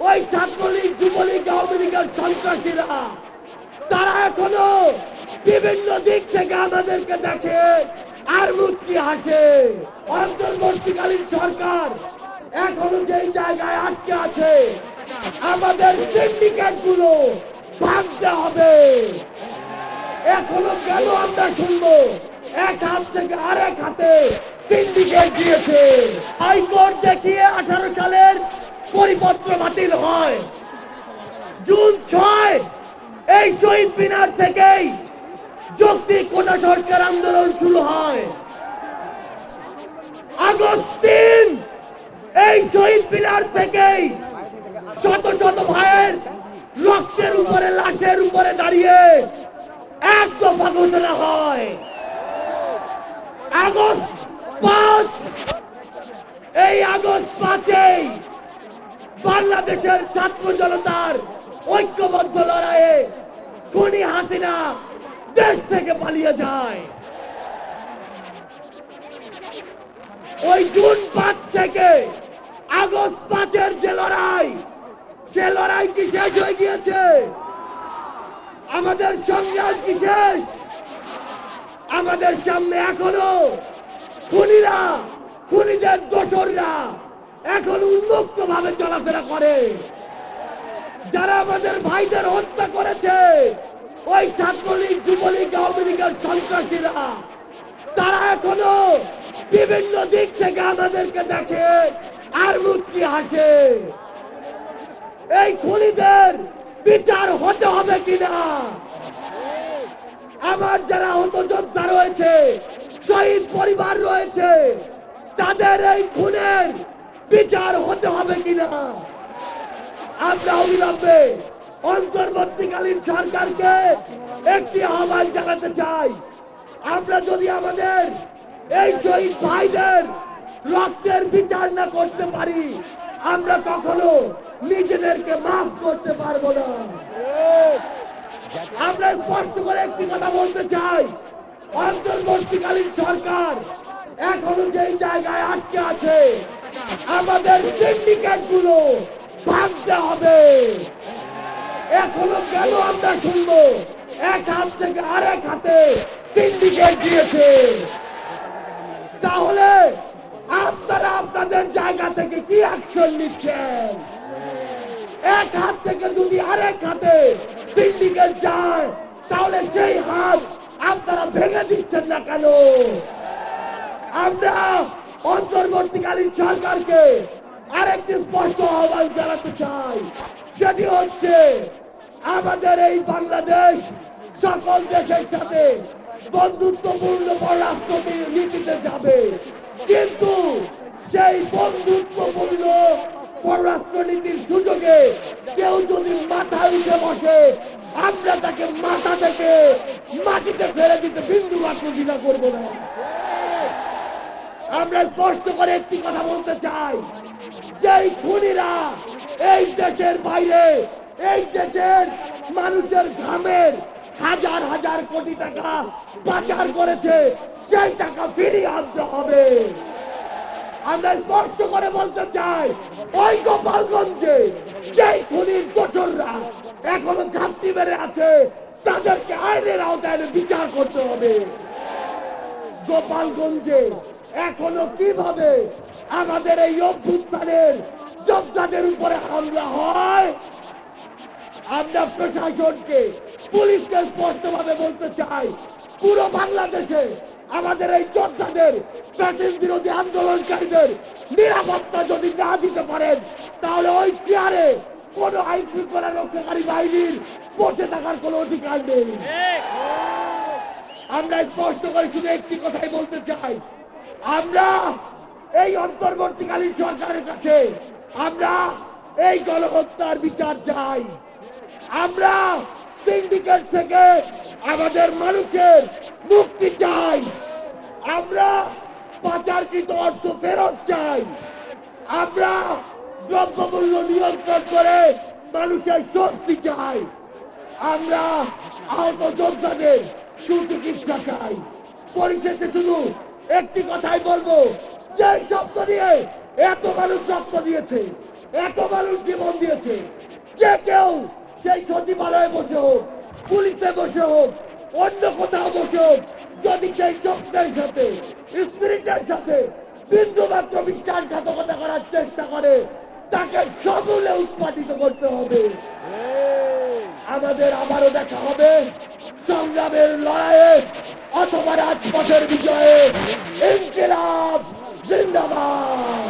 ওই ছাত্রলীগ, যুবলীগ, আওয়ামী লীগের সন্ত্রাসীরা তারা এখনো বিভিন্ন দিক থেকে আমাদেরকে দেখে আর মুচকি হাসে। অন্তর্বর্তীকালীন সরকার এখনো যেই জায়গায় আটকে আছে, আমাদের সিন্ডিকেট গুলো ভাঙতে হবে। এখনো কেন আমরা শুনবো এক হাত থেকে আরেক হাতে সিন্ডিকেট দিয়েছে। হাইকোর্ট দেখিয়ে 18 সালের পরিপত্র বাতিল হয়। জুন 6 এই শহীদ মিনার থেকেই যৌক্তিক কোটা সরকার আন্দোলন শুরু হয়। আগস্ট 3 এই শহীদ মিনার থেকেই শত শত ভাইয়ের রক্তের উপরে, লাশের উপরে দাঁড়িয়ে এক দফা ঘোষণা হয়। আগস্ট 5 এই আগস্ট 5 বাংলাদেশের ছাত্র জনতার ঐক্যবদ্ধ লড়াইয়ে খুনি হাসিনা দেশ থেকে পালিয়ে যায়। ওই জুন 5 থেকে আগস্ট 5 যে লড়াই, সে লড়াই কি শেষ হয়ে গিয়েছে? আমাদের সংগ্রাম কি শেষ? আমাদের সামনে এখনো খুনিরা, খুনিদের দোসররা এখন উন্মুক্ত ভাবে চলাফেরা করে। যারা আমাদের ভাইদের হত্যা করেছে, ওই ছাত্রলীগ, যুবলীগ, আওয়ামী লীগের সন্ত্রাসীরা তারা এখনো বিভিন্ন দিক থেকে আমাদেরকে দেখে আর মুচকি হাসে। এই খুনিদের বিচার হতে হবে কিনা? আমার যারা হত যোদ্ধা রয়েছে, শহীদ পরিবার রয়েছে, তাদের এই খুনের বিচার হতে হবে কিনা? আমরা অবিলম্বে অন্তর্বর্তীকালীন সরকারকে একটি আহ্বান জানাতে চাই। আমরা যদি আমাদের এই শহীদ ভাইদের রক্তের বিচার না করতে পারি, আমরা কখনো নিজেদেরকে মাফ করতে পারবো না। আমরা স্পষ্ট করে একটি কথা বলতে চাই, অন্তর্বর্তীকালীন সরকার এখনো যেই জায়গায় আটকে আছে, আমাদের সিন্ডিকেট গুলো ভাঙতে হবে। এখনো কেন আমরা শুনবো এক হাত থেকে আরেক হাতে সিন্ডিকেট দিয়েছে? তাহলে আপনারা আপনাদের জায়গা থেকে কি অ্যাকশন নিচ্ছেন? এক হাত থেকে যদি আরেক হাতে সিন্ডিকেট যায়, তাহলে সেই হাত আপনারা ভেঙে দিচ্ছেন না কেন? আমরা অন্তর্বর্তীকালীন সরকারকে আরেকটি স্পষ্ট আহ্বান জানাতে চাই। সেটি হচ্ছে, আমাদের এই বাংলাদেশ সকল দেশের সাথে বন্ধুত্বপূর্ণ পররাষ্ট্র নীতিতে যাবে, কিন্তু সেই বন্ধুত্বপূর্ণ পররাষ্ট্র নীতির সুযোগে কেউ যদি মাথায় উঠে বসে, আমরা তাকে মাথা থেকে মাটিতে ফেলে দিতে বিন্দু মাত্র দ্বিধা করবো না। আমরা স্পষ্ট করে একটি কথা বলতে চাই, যেই খুনিরা এই দেশের বাইরে, এই দেশের মানুষের ঘামের হাজার হাজার কোটি টাকা পাচার করেছে, সেই টাকা ফিরিয়ে আনতে হবে। আমরা স্পষ্ট করে বলতে চাই, ওই গোপালগঞ্জে যেই খুনির দোসররা এখনো ঘাপটি মেরে আছে, তাদেরকে আইনের আওতায় বিচার করতে হবে। গোপালগঞ্জে এখনো কিভাবে আমাদের এই অভ্যুত্থানের যোদ্ধাদের উপরে হামলা হয়, আমরা প্রশাসনকে, পুলিশকে স্পষ্টভাবে বলতে চাই, পুরো বাংলাদেশে আমাদের এই যোদ্ধাদের, ফ্যাসিস্ট বিরোধী আন্দোলনকারীদের নিরাপত্তা যদি না দিতে পারেন, তাহলে ওই চেয়ারে কোন আইন শৃঙ্খলা রক্ষাকারী বাহিনীর বসে থাকার কোন অধিকার নেই। আমরা স্পষ্ট করে শুধু একটি কথাই বলতে চাই, আমরা এই অন্তর্বর্তীকালীন সরকারের কাছে আমরা এই গণহত্যার বিচার চাই। আমরা সিন্ডিকেট থেকে আমাদের মানুষের মুক্তি চাই। আমরা পাচারকৃত অর্থ ফেরত চাই। আমরা দ্রব্যমূল্য নিয়ন্ত্রণ করে মানুষের স্বস্তি চাই। আমরা আহত যোদ্ধাদের সুচিকিৎসা চাই। পরিশেষে শুধু একটি কথাই বলবো, যে শব্দ নিয়ে এত মানুষ রক্ত দিয়েছে, এত মানুষ জীবন দিয়েছে, হয়েছে। যে কেউ সেই সচিবালয়ে বসে হোক, পুলিশে বসে হোক, অন্য কোথাও বসে হোক, যদি সেই শক্তির সাথে, স্পিরিটের সাথে বিন্দু মাত্র বিশ্বাসঘাতকতা করার চেষ্টা করে, তাকে সমূলে উৎপাদিত করতে হবে। আমাদের আবারও দেখা হবে সংগ্রামের লড়াইয়ে অথবা রাজপথের বিজয়ে। ইনকিলাব জিন্দাবাদ।